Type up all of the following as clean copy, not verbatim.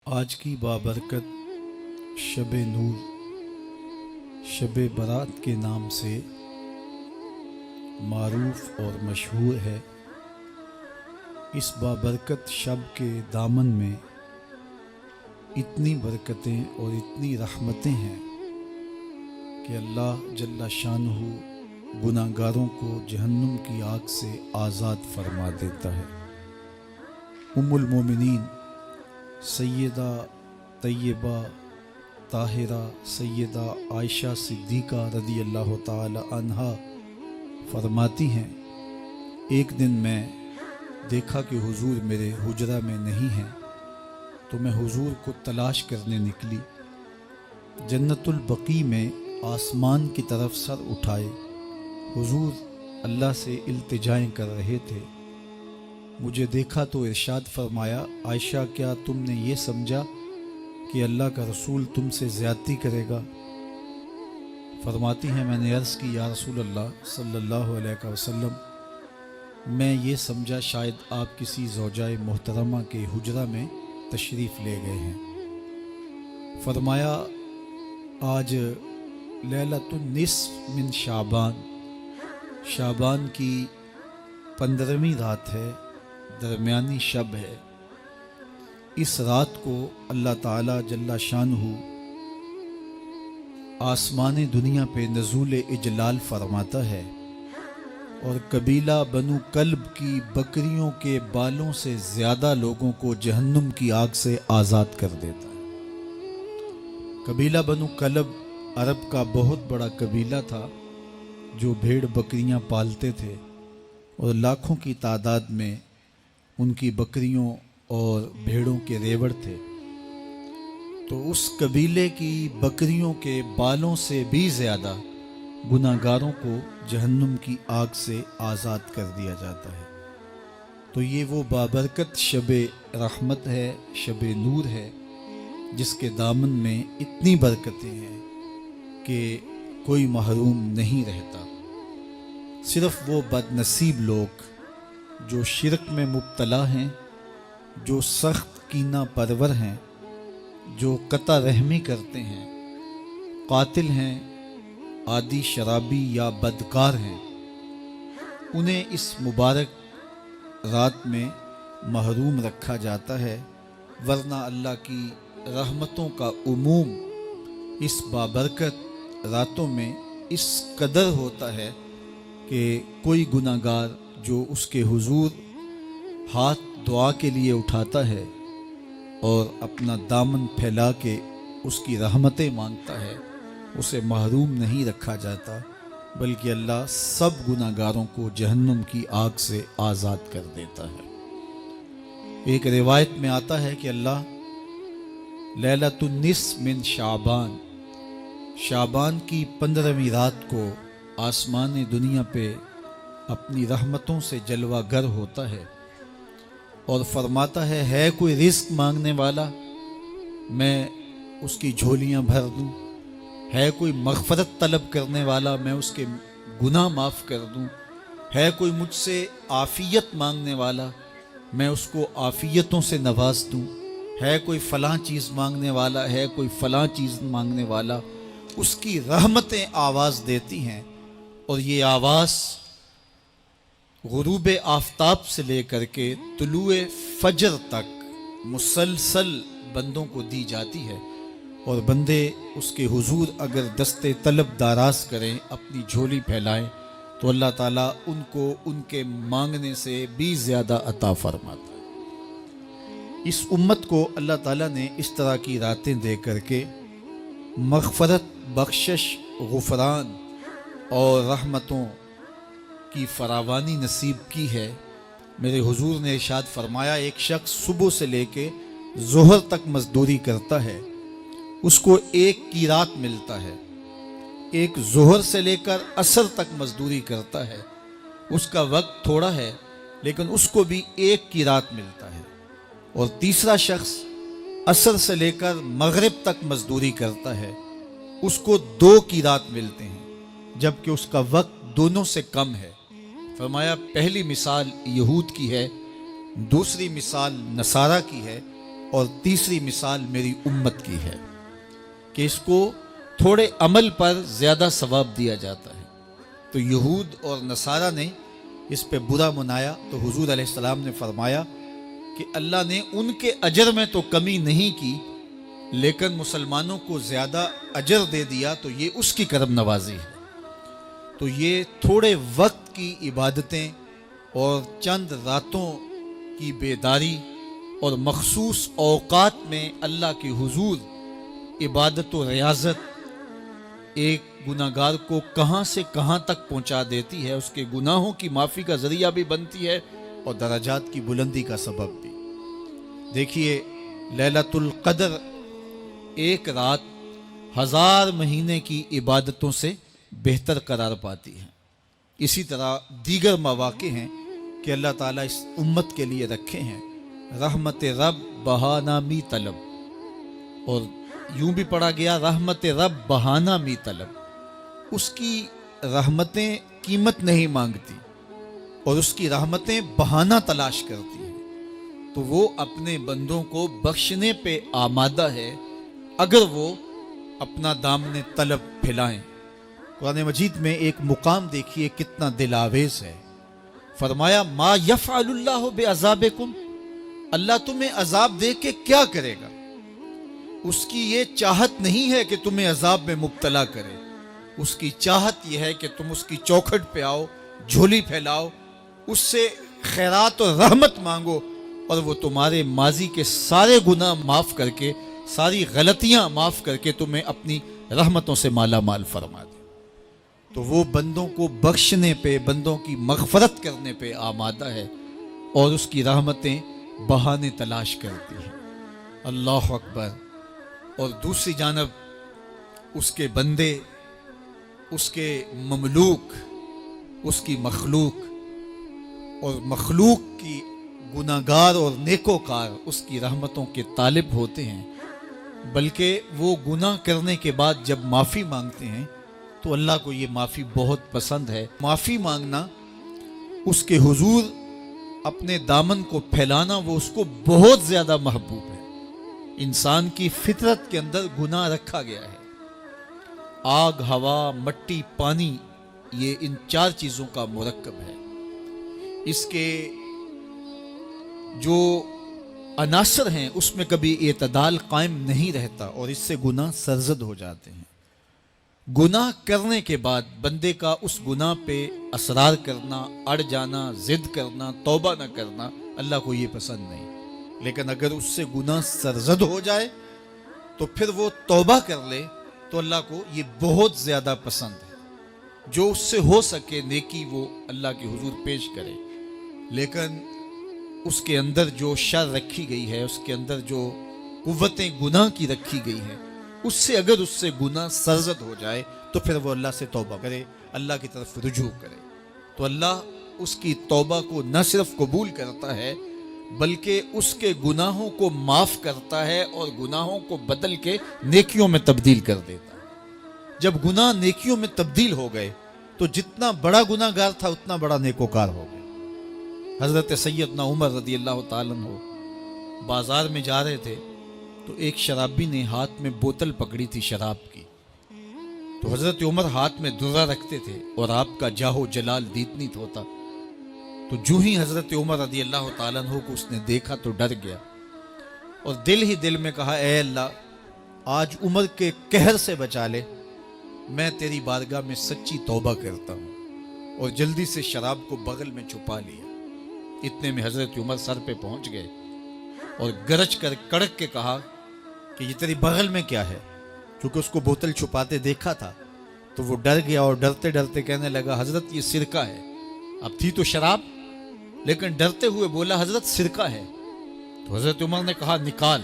آج کی بابرکت شب نور شب برات کے نام سے معروف اور مشہور ہے۔ اس بابرکت شب کے دامن میں اتنی برکتیں اور اتنی رحمتیں ہیں کہ اللہ جل شانہ گناہ گاروں کو جہنم کی آگ سے آزاد فرما دیتا ہے۔ ام المومنین سیدہ طیبہ طاہرہ سیدہ عائشہ صدیقہ رضی اللہ تعالی عنہا فرماتی ہیں، ایک دن میں دیکھا کہ حضور میرے حجرہ میں نہیں ہیں، تو میں حضور کو تلاش کرنے نکلی۔ جنت البقیع میں آسمان کی طرف سر اٹھائے حضور اللہ سے التجائیں کر رہے تھے۔ مجھے دیکھا تو ارشاد فرمایا، عائشہ کیا تم نے یہ سمجھا کہ اللہ کا رسول تم سے زیادتی کرے گا؟ فرماتی ہیں میں نے عرض کی یا رسول اللہ صلی اللہ علیہ وسلم، میں یہ سمجھا شاید آپ کسی زوجائے محترمہ کے حجرہ میں تشریف لے گئے ہیں۔ فرمایا آج لیلۃ النصف من شعبان کی 15ویں رات ہے، درمیانی شب ہے۔ اس رات کو اللہ تعالی جل شانہ آسمان دنیا پہ نزول اجلال فرماتا ہے اور قبیلہ بنو کلب کی بکریوں کے بالوں سے زیادہ لوگوں کو جہنم کی آگ سے آزاد کر دیتا ہے۔ قبیلہ بنو کلب عرب کا بہت بڑا قبیلہ تھا جو بھیڑ بکریاں پالتے تھے اور لاکھوں کی تعداد میں ان کی بکریوں اور بھیڑوں کے ریوڑ تھے۔ تو اس قبیلے کی بکریوں کے بالوں سے بھی زیادہ گناہ گاروں کو جہنم کی آگ سے آزاد کر دیا جاتا ہے۔ تو یہ وہ بابرکت شب رحمت ہے، شب نور ہے، جس کے دامن میں اتنی برکتیں ہیں کہ کوئی محروم نہیں رہتا۔ صرف وہ بد نصیب لوگ جو شرک میں مبتلا ہیں، جو سخت کینہ پرور ہیں، جو قطع رحمی کرتے ہیں، قاتل ہیں، عادی شرابی یا بدکار ہیں، انہیں اس مبارک رات میں محروم رکھا جاتا ہے، ورنہ اللہ کی رحمتوں کا عموم اس بابرکت راتوں میں اس قدر ہوتا ہے کہ کوئی گناہ گار جو اس کے حضور ہاتھ دعا کے لیے اٹھاتا ہے اور اپنا دامن پھیلا کے اس کی رحمتیں مانگتا ہے، اسے محروم نہیں رکھا جاتا، بلکہ اللہ سب گناہ گاروں کو جہنم کی آگ سے آزاد کر دیتا ہے۔ ایک روایت میں آتا ہے کہ اللہ لیلۃ النصف من شعبان کی 15ویں رات کو آسمان دنیا پہ اپنی رحمتوں سے جلوہ گر ہوتا ہے اور فرماتا ہے کوئی رزق مانگنے والا، میں اس کی جھولیاں بھر دوں، ہے کوئی مغفرت طلب کرنے والا، میں اس کے گناہ معاف کر دوں، ہے کوئی مجھ سے عافیت مانگنے والا، میں اس کو عافیتوں سے نواز دوں، ہے کوئی فلاں چیز مانگنے والا، ہے کوئی فلاں چیز مانگنے والا، اس کی رحمتیں آواز دیتی ہیں اور یہ آواز غروب آفتاب سے لے کر کے طلوع فجر تک مسلسل بندوں کو دی جاتی ہے، اور بندے اس کے حضور اگر دست طلب دراز کریں، اپنی جھولی پھیلائیں، تو اللہ تعالیٰ ان کو ان کے مانگنے سے بھی زیادہ عطا فرماتا ہے۔ اس امت کو اللہ تعالیٰ نے اس طرح کی راتیں دے کر کے مغفرت، بخشش، غفران اور رحمتوں کی فراوانی نصیب کی ہے۔ میرے حضور نے ارشاد فرمایا ایک شخص صبح سے لے کے ظہر تک مزدوری کرتا ہے، اس کو ایک قیراط ملتا ہے۔ ایک ظہر سے لے کر عصر تک مزدوری کرتا ہے، اس کا وقت تھوڑا ہے لیکن اس کو بھی ایک قیراط ملتا ہے۔ اور تیسرا شخص عصر سے لے کر مغرب تک مزدوری کرتا ہے، اس کو 2 قیراط ملتے ہیں، جبکہ اس کا وقت دونوں سے کم ہے۔ فرمایا پہلی مثال یہود کی ہے، دوسری مثال نصارہ کی ہے، اور تیسری مثال میری امت کی ہے کہ اس کو تھوڑے عمل پر زیادہ ثواب دیا جاتا ہے۔ تو یہود اور نصارہ نے اس پہ برا منایا تو حضور علیہ السلام نے فرمایا کہ اللہ نے ان کے اجر میں تو کمی نہیں کی، لیکن مسلمانوں کو زیادہ اجر دے دیا، تو یہ اس کی کرم نوازی ہے۔ تو یہ تھوڑے وقت کی عبادتیں اور چند راتوں کی بیداری اور مخصوص اوقات میں اللہ کے حضور عبادت و ریاضت ایک گناہ گار کو کہاں سے کہاں تک پہنچا دیتی ہے، اس کے گناہوں کی معافی کا ذریعہ بھی بنتی ہے اور درجات کی بلندی کا سبب بھی۔ دیکھیے لیلۃ القدر ایک رات 1000 مہینے کی عبادتوں سے بہتر قرار پاتی ہے۔ اسی طرح دیگر مواقع ہیں کہ اللہ تعالیٰ اس امت کے لیے رکھے ہیں، رحمت رب بہانہ می طلب، اور یوں بھی پڑھا گیا رحمت رب بہانہ می طلب۔ اس کی رحمتیں قیمت نہیں مانگتی اور اس کی رحمتیں بہانہ تلاش کرتی ہیں، تو وہ اپنے بندوں کو بخشنے پہ آمادہ ہے اگر وہ اپنا دامن طلب پھیلائیں۔ قرآن مجید میں ایک مقام دیکھیے کتنا دل آویز ہے، فرمایا ما یفعل اللہ بعذابکم، اللہ تمہیں عذاب دے کے کیا کرے گا؟ اس کی یہ چاہت نہیں ہے کہ تمہیں عذاب میں مبتلا کرے، اس کی چاہت یہ ہے کہ تم اس کی چوکھٹ پہ آؤ، جھولی پھیلاؤ، اس سے خیرات اور رحمت مانگو، اور وہ تمہارے ماضی کے سارے گناہ معاف کر کے، ساری غلطیاں معاف کر کے تمہیں اپنی رحمتوں سے مالا مال فرما دے۔ تو وہ بندوں کو بخشنے پہ، بندوں کی مغفرت کرنے پہ آمادہ ہے اور اس کی رحمتیں بہانے تلاش کرتی ہیں۔ اللہ اکبر۔ اور دوسری جانب اس کے بندے، اس کے مملوک، اس کی مخلوق، اور مخلوق کی گناہگار اور نیکوکار اس کی رحمتوں کے طالب ہوتے ہیں، بلکہ وہ گناہ کرنے کے بعد جب معافی مانگتے ہیں تو اللہ کو یہ معافی بہت پسند ہے۔ معافی مانگنا، اس کے حضور اپنے دامن کو پھیلانا، وہ اس کو بہت زیادہ محبوب ہے۔ انسان کی فطرت کے اندر گناہ رکھا گیا ہے۔ آگ، ہوا، مٹی، پانی، یہ ان 4 چیزوں کا مرکب ہے۔ اس کے جو عناصر ہیں اس میں کبھی اعتدال قائم نہیں رہتا اور اس سے گناہ سرزد ہو جاتے ہیں۔ گناہ کرنے کے بعد بندے کا اس گناہ پہ اصرار کرنا، اڑ جانا، ضد کرنا، توبہ نہ کرنا، اللہ کو یہ پسند نہیں۔ لیکن اگر اس سے گناہ سرزد ہو جائے تو پھر وہ توبہ کر لے تو اللہ کو یہ بہت زیادہ پسند ہے۔ جو اس سے ہو سکے نیکی وہ اللہ کے حضور پیش کرے، لیکن اس کے اندر جو شر رکھی گئی ہے، اس کے اندر جو قوتیں گناہ کی رکھی گئی ہیں، اس سے اگر اس سے گناہ سرزد ہو جائے تو پھر وہ اللہ سے توبہ کرے، اللہ کی طرف رجوع کرے، تو اللہ اس کی توبہ کو نہ صرف قبول کرتا ہے بلکہ اس کے گناہوں کو معاف کرتا ہے اور گناہوں کو بدل کے نیکیوں میں تبدیل کر دیتا ہے۔ جب گناہ نیکیوں میں تبدیل ہو گئے تو جتنا بڑا گناہ گار تھا اتنا بڑا نیکوکار ہو گیا۔ حضرت سیدنا عمر رضی اللہ تعالیٰ عنہ بازار میں جا رہے تھے تو ایک شرابی نے ہاتھ میں بوتل پکڑی تھی شراب کی، تو حضرت عمر ہاتھ میں درہ رکھتے تھے اور آپ کا جاہ و جلال دیتنیت ہوتا، تو جو ہی حضرت عمر رضی اللہ تعالیٰ عنہ کو اس نے دیکھا تو ڈر گیا اور دل ہی دل میں کہا اے اللہ آج عمر کے قہر سے بچا لے، میں تیری بارگاہ میں سچی توبہ کرتا ہوں، اور جلدی سے شراب کو بغل میں چھپا لیا۔ اتنے میں حضرت عمر سر پہ پہنچ گئے اور گرج کر کڑک کے کہا کہ یہ تیری بغل میں کیا ہے؟ کیونکہ اس کو بوتل چھپاتے دیکھا تھا تو وہ ڈر گیا اور ڈرتے ڈرتے کہنے لگا حضرت یہ سرکہ ہے۔ اب تھی تو شراب لیکن ڈرتے ہوئے بولا حضرت سرکہ ہے، تو حضرت عمر نے کہا نکال۔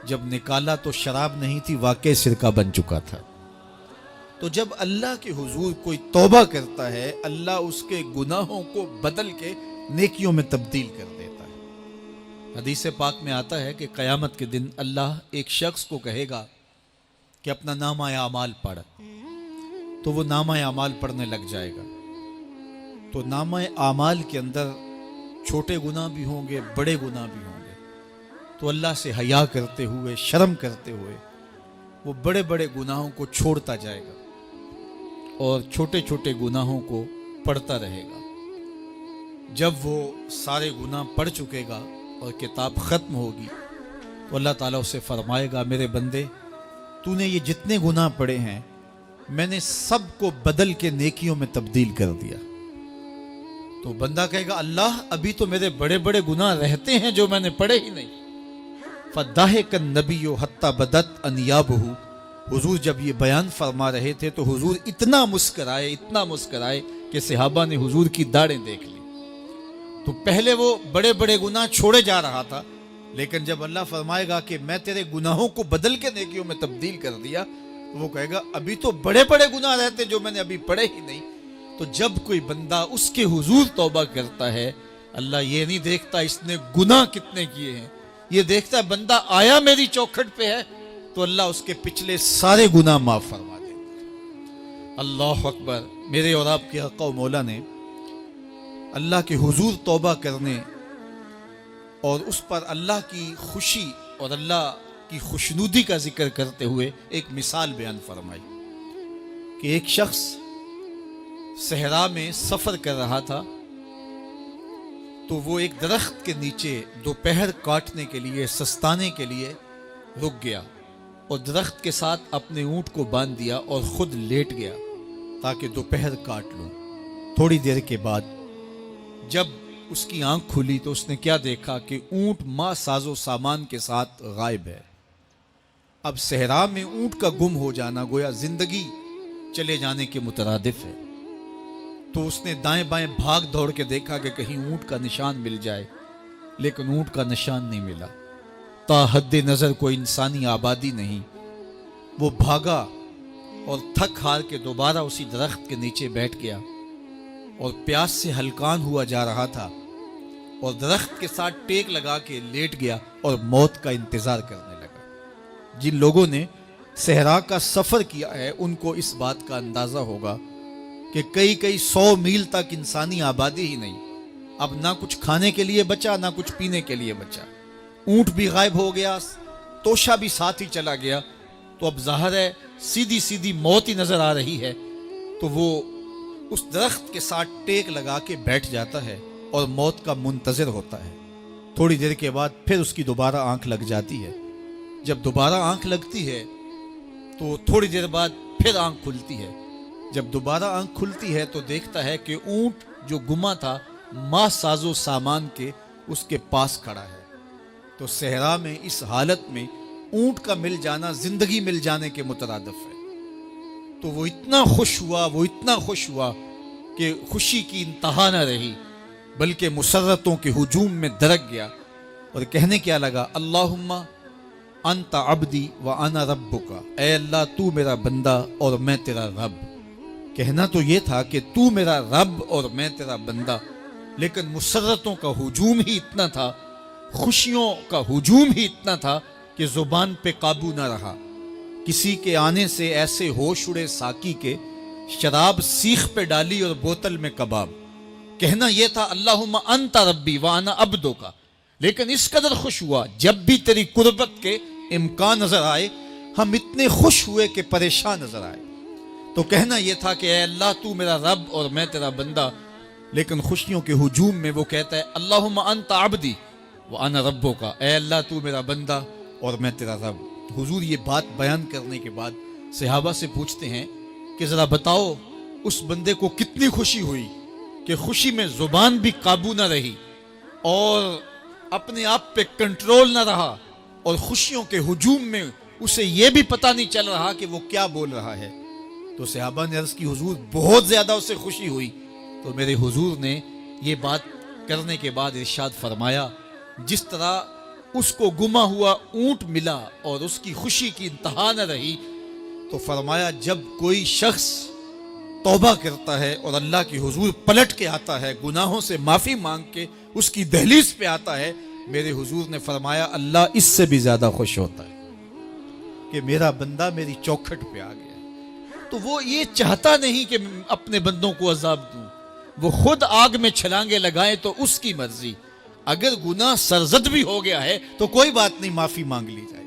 جب نکالا تو شراب نہیں تھی، واقعی سرکہ بن چکا تھا۔ تو جب اللہ کے حضور کوئی توبہ کرتا ہے اللہ اس کے گناہوں کو بدل کے نیکیوں میں تبدیل کر دیتا ہے۔ حدیث پاک میں آتا ہے کہ قیامت کے دن اللہ ایک شخص کو کہے گا کہ اپنا نامہ اعمال پڑھ، تو وہ نامہ اعمال پڑھنے لگ جائے گا، تو نامہ اعمال کے اندر چھوٹے گناہ بھی ہوں گے، بڑے گناہ بھی ہوں گے، تو اللہ سے حیا کرتے ہوئے، شرم کرتے ہوئے وہ بڑے بڑے گناہوں کو چھوڑتا جائے گا اور چھوٹے چھوٹے گناہوں کو پڑھتا رہے گا۔ جب وہ سارے گناہ پڑھ چکے گا اور کتاب ختم ہوگی تو اللہ تعالیٰ اسے فرمائے گا، میرے بندے تو نے یہ جتنے گناہ پڑھے ہیں میں نے سب کو بدل کے نیکیوں میں تبدیل کر دیا۔ تو بندہ کہے گا، اللہ ابھی تو میرے بڑے بڑے گناہ رہتے ہیں جو میں نے پڑھے ہی نہیں۔ فَضَحِكَ النَّبِيُّ حَتَّى بَدَتْ أَنْيَابُهُ، حضور جب یہ بیان فرما رہے تھے تو حضور اتنا مسکرائے کہ صحابہ نے حضور کی داڑھیں دیکھ لی۔ تو پہلے وہ بڑے بڑے گناہ چھوڑے جا رہا تھا، لیکن جب اللہ فرمائے گا کہ میں تیرے گناہوں کو بدل کے نیکیوں میں تبدیل کر دیا، تو وہ کہے گا ابھی تو بڑے بڑے گناہ رہتے جو میں نے ابھی پڑھے ہی نہیں۔ تو جب کوئی بندہ اس کے حضور توبہ کرتا ہے، اللہ یہ نہیں دیکھتا اس نے گناہ کتنے کیے ہیں، یہ دیکھتا ہے بندہ آیا میری چوکھٹ پہ ہے تو اللہ اس کے پچھلے سارے گناہ معاف فرما دیتا۔ اللہ اکبر۔ میرے اور آپ کے آقا و مولا نے اللہ کے حضور توبہ کرنے اور اس پر اللہ کی خوشی اور اللہ کی خوشنودی کا ذکر کرتے ہوئے ایک مثال بیان فرمائی کہ ایک شخص صحرا میں سفر کر رہا تھا تو وہ ایک درخت کے نیچے دوپہر کاٹنے کے لیے، سستانے کے لیے رک گیا اور درخت کے ساتھ اپنے اونٹ کو باندھ دیا اور خود لیٹ گیا تاکہ دوپہر کاٹ لوں۔ تھوڑی دیر کے بعد جب اس کی آنکھ کھلی تو اس نے کیا دیکھا کہ اونٹ ماں ساز و سامان کے ساتھ غائب ہے۔ اب صحرا میں اونٹ کا گم ہو جانا گویا زندگی چلے جانے کے مترادف ہے۔ تو اس نے دائیں بائیں بھاگ دوڑ کے دیکھا کہ کہیں اونٹ کا نشان مل جائے، لیکن اونٹ کا نشان نہیں ملا۔ تا حد نظر کوئی انسانی آبادی نہیں۔ وہ بھاگا اور تھک ہار کے دوبارہ اسی درخت کے نیچے بیٹھ گیا اور پیاس سے ہلکان ہوا جا رہا تھا اور درخت کے ساتھ ٹیک لگا کے لیٹ گیا اور موت کا انتظار کرنے لگا۔ جن لوگوں نے صحرا کا سفر کیا ہے ان کو اس بات کا اندازہ ہوگا کہ کئی 100 میل تک انسانی آبادی ہی نہیں، اب نہ کچھ کھانے کے لیے بچا نہ کچھ پینے کے لیے بچا، اونٹ بھی غائب ہو گیا، توشا بھی ساتھ ہی چلا گیا، تو اب ظاہر ہے سیدھی موت ہی نظر آ رہی ہے۔ تو وہ اس درخت کے ساتھ ٹیک لگا کے بیٹھ جاتا ہے اور موت کا منتظر ہوتا ہے۔ تھوڑی دیر کے بعد پھر اس کی دوبارہ آنکھ لگ جاتی ہے۔ جب دوبارہ آنکھ لگتی ہے تو تھوڑی دیر بعد پھر آنکھ کھلتی ہے۔ جب دوبارہ آنکھ کھلتی ہے تو دیکھتا ہے کہ اونٹ جو گما تھا ماں ساز و سامان کے اس کے پاس کھڑا ہے۔ تو صحرا میں اس حالت میں اونٹ کا مل جانا زندگی مل جانے کے مترادف ہے۔ تو وہ اتنا خوش ہوا کہ خوشی کی انتہا نہ رہی، بلکہ مسرتوں کے ہجوم میں درک گیا اور کہنے کیا لگا، اللہم انت عبدی وانا ربک، اے اللہ تو میرا بندہ اور میں تیرا رب۔ کہنا تو یہ تھا کہ تو میرا رب اور میں تیرا بندہ، لیکن مسرتوں کا ہجوم ہی اتنا تھا، خوشیوں کا ہجوم ہی اتنا تھا کہ زبان پہ قابو نہ رہا۔ کسی کے آنے سے ایسے ہوش اڑے ساقی کے، شراب سیخ پہ ڈالی اور بوتل میں کباب۔ کہنا یہ تھا اللہم انت ربی وانا عبدک، لیکن اس قدر خوش ہوا جب بھی تیری قربت کے امکان نظر آئے ہم اتنے خوش ہوئے کہ پریشان نظر آئے۔ تو کہنا یہ تھا کہ اے اللہ تو میرا رب اور میں تیرا بندہ، لیکن خوشیوں کے ہجوم میں وہ کہتا ہے اللہم انت عبدی وانا ربک، اے اللہ تو میرا بندہ اور میں تیرا رب۔ حضور یہ بات بیان کرنے کے بعد صحابہ سے پوچھتے ہیں کہ ذرا بتاؤ اس بندے کو کتنی خوشی ہوئی کہ خوشی میں زبان بھی قابو نہ رہی اور اپنے آپ پہ کنٹرول نہ رہا، اور خوشیوں کے ہجوم میں اسے یہ بھی پتہ نہیں چل رہا کہ وہ کیا بول رہا ہے۔ تو صحابہ نے عرض کی حضور بہت زیادہ اسے خوشی ہوئی۔ تو میرے حضور نے یہ بات کرنے کے بعد ارشاد فرمایا، جس طرح اس کو گما ہوا اونٹ ملا اور اس کی خوشی کی انتہا نہ رہی، تو فرمایا جب کوئی شخص توبہ کرتا ہے اور اللہ کی حضور پلٹ کے آتا ہے، گناہوں سے معافی مانگ کے اس کی دہلیز پہ آتا ہے، میرے حضور نے فرمایا اللہ اس سے بھی زیادہ خوش ہوتا ہے کہ میرا بندہ میری چوکھٹ پہ آ گیا۔ تو وہ یہ چاہتا نہیں کہ اپنے بندوں کو عذاب دوں، وہ خود آگ میں چھلانگے لگائیں تو اس کی مرضی، اگر گناہ سرزد بھی ہو گیا ہے تو کوئی بات نہیں، معافی مانگ لی جائے.